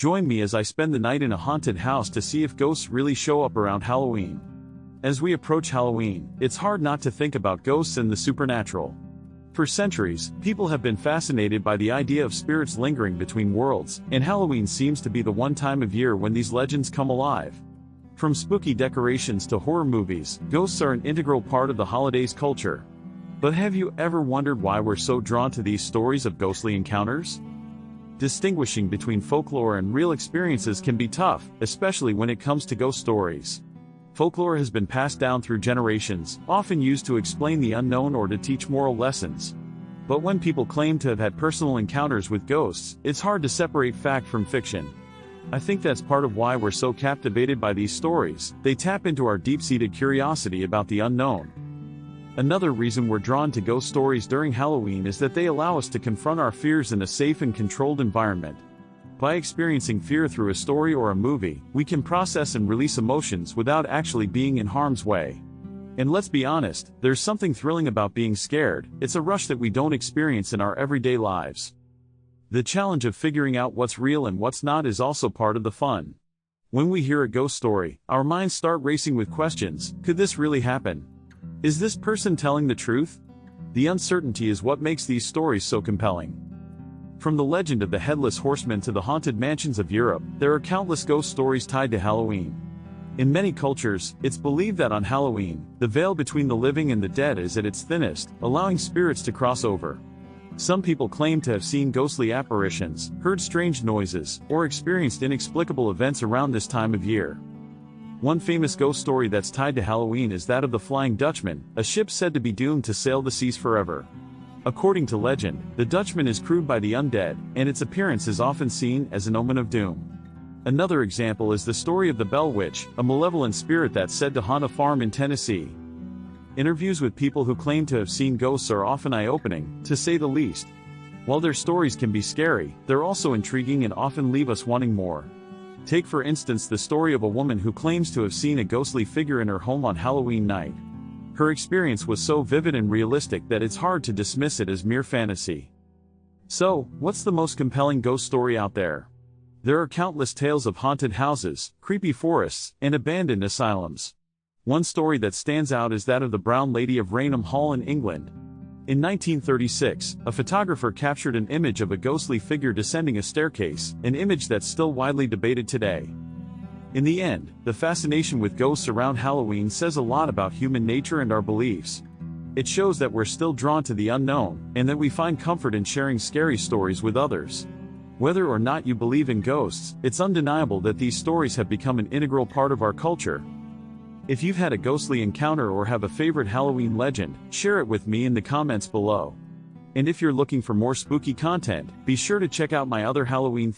Join me as I spend the night in a haunted house to see if ghosts really show up around Halloween. As we approach Halloween, it's hard not to think about ghosts and the supernatural. For centuries, people have been fascinated by the idea of spirits lingering between worlds, and Halloween seems to be the one time of year when these legends come alive. From spooky decorations to horror movies, ghosts are an integral part of the holidays culture. But have you ever wondered why we're so drawn to these stories of ghostly encounters? Distinguishing between folklore and real experiences can be tough, especially when it comes to ghost stories. Folklore has been passed down through generations, often used to explain the unknown or to teach moral lessons. But when people claim to have had personal encounters with ghosts, it's hard to separate fact from fiction. I think that's part of why we're so captivated by these stories. They tap into our deep-seated curiosity about the unknown. Another reason we're drawn to ghost stories during Halloween is that they allow us to confront our fears in a safe and controlled environment. By experiencing fear through a story or a movie, we can process and release emotions without actually being in harm's way. And let's be honest, there's something thrilling about being scared. It's a rush that we don't experience in our everyday lives. The challenge of figuring out what's real and what's not is also part of the fun. When we hear a ghost story, our minds start racing with questions. Could this really happen? Is this person telling the truth? The uncertainty is what makes these stories so compelling. From the legend of the Headless Horseman to the haunted mansions of Europe, there are countless ghost stories tied to Halloween. In many cultures, it's believed that on Halloween, the veil between the living and the dead is at its thinnest, allowing spirits to cross over. Some people claim to have seen ghostly apparitions, heard strange noises, or experienced inexplicable events around this time of year. One famous ghost story that's tied to Halloween is that of the Flying Dutchman, a ship said to be doomed to sail the seas forever. According to legend, the Dutchman is crewed by the undead, and its appearance is often seen as an omen of doom. Another example is the story of the Bell Witch, a malevolent spirit that's said to haunt a farm in Tennessee. Interviews with people who claim to have seen ghosts are often eye-opening, to say the least. While their stories can be scary, they're also intriguing and often leave us wanting more. Take for instance the story of a woman who claims to have seen a ghostly figure in her home on Halloween night. Her experience was so vivid and realistic that it's hard to dismiss it as mere fantasy. So, what's the most compelling ghost story out there? There are countless tales of haunted houses, creepy forests, and abandoned asylums. One story that stands out is that of the Brown Lady of Rainham Hall in England. In 1936, a photographer captured an image of a ghostly figure descending a staircase, an image that's still widely debated today. In the end, the fascination with ghosts around Halloween says a lot about human nature and our beliefs. It shows that we're still drawn to the unknown, and that we find comfort in sharing scary stories with others. Whether or not you believe in ghosts, it's undeniable that these stories have become an integral part of our culture. If you've had a ghostly encounter or have a favorite Halloween legend, share it with me in the comments below. And if you're looking for more spooky content, be sure to check out my other Halloween